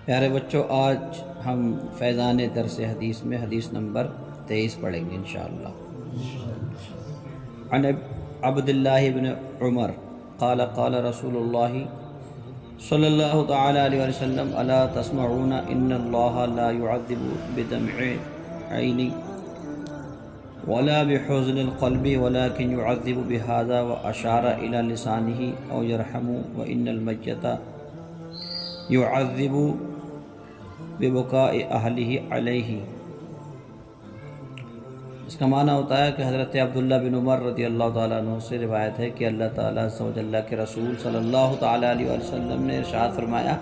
پیارے بچوں، آج ہم فیضان درس حدیث میں حدیث نمبر 23 پڑھیں گے انشاءاللہ۔ عن عبداللہ بن عمر قال قال رسول اللہ صلی اللہ تعالی علیہ وسلم الا تسمعون ان اللہ لا يعذب بدمع عین ولا بحزن القلب ولكن يعذب بهذا واشار الى لسانه او يرحم وان المیت يعذب ببکاء اہلہ علیہ۔ اس کا معنی ہوتا ہے کہ حضرت عبداللہ بن عمر رضی اللہ تعالیٰ عنہ سے روایت ہے کہ اللہ تعالیٰ عز و جل کے رسول صلی اللہ تعالیٰ علیہ وسلم نے ارشاد فرمایا،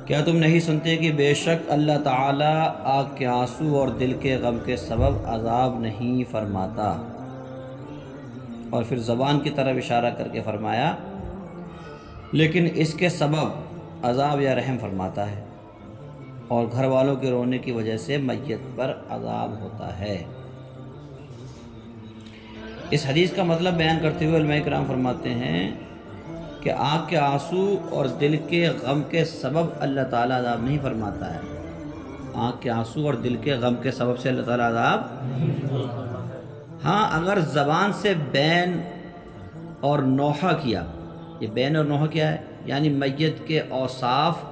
کیا تم نہیں سنتے کہ بے شک اللہ تعالیٰ آنکھ کے آنسو اور دل کے غم کے سبب عذاب نہیں فرماتا، اور پھر زبان کی طرف اشارہ کر کے فرمایا لیکن اس کے سبب عذاب یا رحم فرماتا ہے، اور گھر والوں کے رونے کی وجہ سے میت پر عذاب ہوتا ہے۔ اس حدیث کا مطلب بیان کرتے ہوئے علماء کرام فرماتے ہیں کہ آنکھ کے آنسو اور دل کے غم کے سبب اللہ تعالیٰ عذاب نہیں فرماتا ہے۔ آنکھ کے آنسو اور دل کے غم کے سبب سے اللہ تعالیٰ عذاب، ہاں اگر زبان سے بین اور نوحہ کیا، یہ بین اور نوحہ کیا ہے؟ یعنی میت کے اوصاف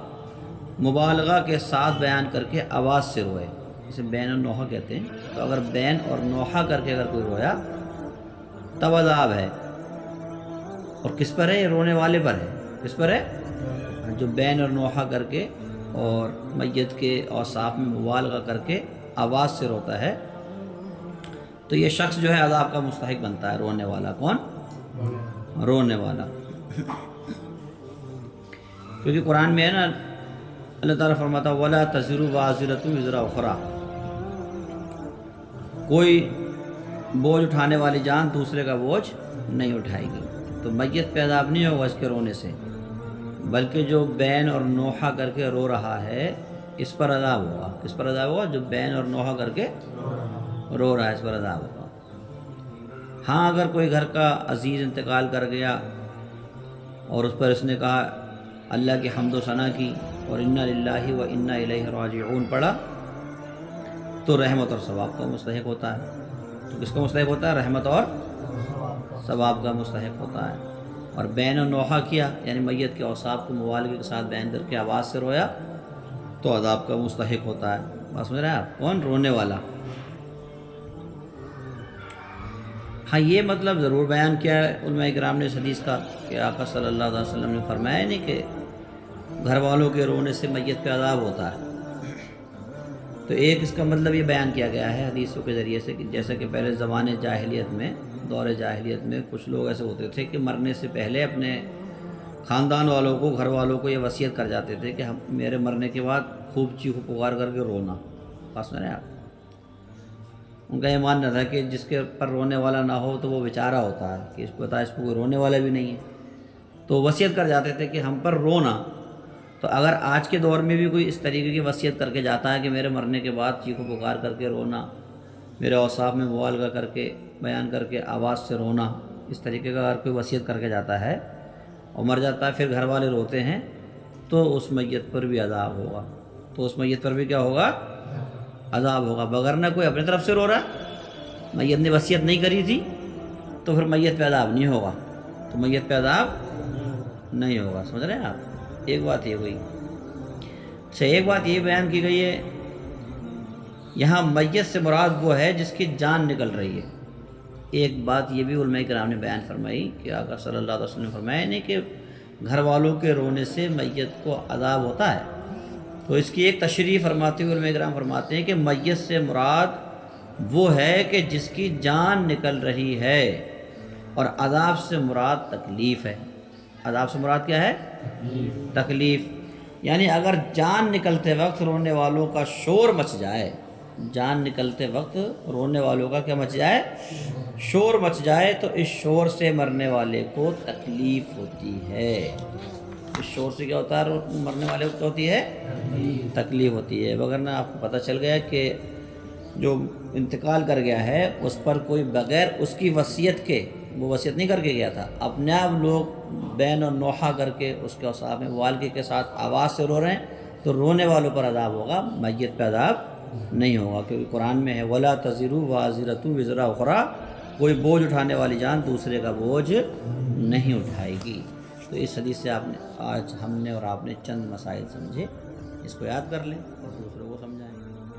مبالغہ کے ساتھ بیان کر کے آواز سے روئے، اسے بین اور نوحہ کہتے ہیں۔ تو اگر بین اور نوحہ کر کے اگر کوئی رویا تب عذاب ہے، اور کس پر ہے؟ یہ رونے والے پر ہے۔ کس پر ہے؟ جو بین اور نوحہ کر کے اور میت کے اوصاف میں مبالغہ کر کے آواز سے روتا ہے، تو یہ شخص جو ہے عذاب کا مستحق بنتا ہے۔ رونے والا کون؟ رونے والا۔ کیونکہ قرآن میں ہے نا، اللہ تعالیٰ فرماتا وَلَا تَزِرُ وَازِرَةٌ وِزْرَ أُخْرَىٰ، کوئی بوجھ اٹھانے والی جان دوسرے کا بوجھ نہیں اٹھائے گی۔ تو میت پہ عذاب نہیں ہوگا اس کے رونے سے، بلکہ جو بین اور نوحہ کر کے رو رہا ہے اس پر عذاب ہوگا۔ کس پر عذاب ہوگا؟ جو بین اور نوحہ کر کے رو رہا ہے اس پر عذاب ہوگا۔ ہاں اگر کوئی گھر کا عزیز انتقال کر گیا اور اس پر اس نے کہا اللہ کی حمد و ثنا کی اور انا للہ و انا الیہ راجعون پڑھا، تو رحمت اور ثواب کا مستحق ہوتا ہے۔ تو کس کا مستحق ہوتا ہے؟ رحمت اور ثواب کا مستحق ہوتا ہے۔ اور بین و نوحہ کیا، یعنی میت کے اوصاف کو مبالغے کے ساتھ بیان کر کے آواز سے رویا، تو عذاب کا مستحق ہوتا ہے۔ بات سمجھ رہے ہیں آپ؟ کون؟ رونے والا۔ ہاں یہ مطلب ضرور بیان کیا ہے علماء کرام نے اس حدیث کا کہ آقا صلی اللہ علیہ وسلم نے فرمایا نہیں کہ گھر والوں کے رونے سے میت پہ عذاب ہوتا ہے۔ تو ایک اس کا مطلب یہ بیان کیا گیا ہے حدیثوں کے ذریعے سے کہ جیسا کہ پہلے زمانے جاہلیت میں، دور جاہلیت میں کچھ لوگ ایسے ہوتے تھے کہ مرنے سے پہلے اپنے خاندان والوں کو، گھر والوں کو یہ وصیت کر جاتے تھے کہ ہم میرے مرنے کے بعد خوب چیخو پکار کر کے رونا۔ پاس میں آپ، ان کا یہ ماننا تھا کہ جس کے پر رونے والا نہ ہو تو وہ بیچارہ ہوتا ہے، کہ اس کو پتہ ہے اس کو کوئی رونے والا بھی نہیں ہے، تو وصیت کر جاتے تھے کہ ہم پر رونا۔ تو اگر آج کے دور میں بھی کوئی اس طریقے کی وصیت کر کے جاتا ہے کہ میرے مرنے کے بعد چیخو پکار کر کے رونا، میرے اوصاف میں مبالغہ کر کے بیان کر کے آواز سے رونا، اس طریقے کا اگر کوئی وصیت کر کے جاتا ہے اور مر جاتا ہے، پھر گھر والے روتے ہیں، تو اس میت پر بھی عذاب ہوگا۔ تو اس میت پر بھی کیا ہوگا؟ عذاب ہوگا، بغیر نہ کوئی اپنے طرف سے رو رہا ہے، میت نے وصیت نہیں کری تھی، تو پھر میت پہ عذاب نہیں ہوگا، تو میت پہ عذاب نہیں ہوگا۔ سمجھ رہے ہیں آپ؟ ایک بات یہ ہوئی۔ اچھا، ایک بات یہ بیان کی گئی ہے یہاں میت سے مراد وہ ہے جس کی جان نکل رہی ہے۔ ایک بات یہ بھی علماء کرام نے بیان فرمائی کہ آقا صلی اللہ علیہ وسلم نے فرمایا نہیں کہ گھر والوں کے رونے سے میت کو عذاب ہوتا ہے، تو اس کی ایک تشریح فرماتے ہوئے علماء کرام فرماتے ہیں کہ میت سے مراد وہ ہے کہ جس کی جان نکل رہی ہے، اور عذاب سے مراد تکلیف ہے۔ عذاب سے مراد کیا ہے؟ تکلیف۔ یعنی اگر جان نکلتے وقت رونے والوں کا شور مچ جائے، جان نکلتے وقت رونے والوں کا کیا مچ جائے؟ شور مچ جائے، تو اس شور سے مرنے والے کو تکلیف ہوتی ہے۔ اس شور سے کیا ہوتا ہے؟ مرنے والے کو کیا ہوتی ہے؟ تکلیف ہوتی ہے۔ وگرنہ آپ کو پتہ چل گیا کہ جو انتقال کر گیا ہے اس پر کوئی بغیر اس کی وصیت کے، وہ وصیت نہیں کر کے گیا تھا، اپنے آپ لوگ بین اور نوحہ کر کے اس کے اوصاف میں والگی کے ساتھ آواز سے رو رہے ہیں، تو رونے والوں پر عذاب ہوگا، میت پہ عذاب نہیں ہوگا، کیونکہ قرآن میں ہے وَلَا تَزِرُ وَازِرَةٌ وِزْرَ أُخْرَىٰ، کوئی بوجھ اٹھانے والی جان دوسرے کا بوجھ نہیں اٹھائے گی۔ تو اس حدیث سے آج ہم نے اور آپ نے چند مسائل سمجھے، اس کو یاد کر لیں اور دوسروں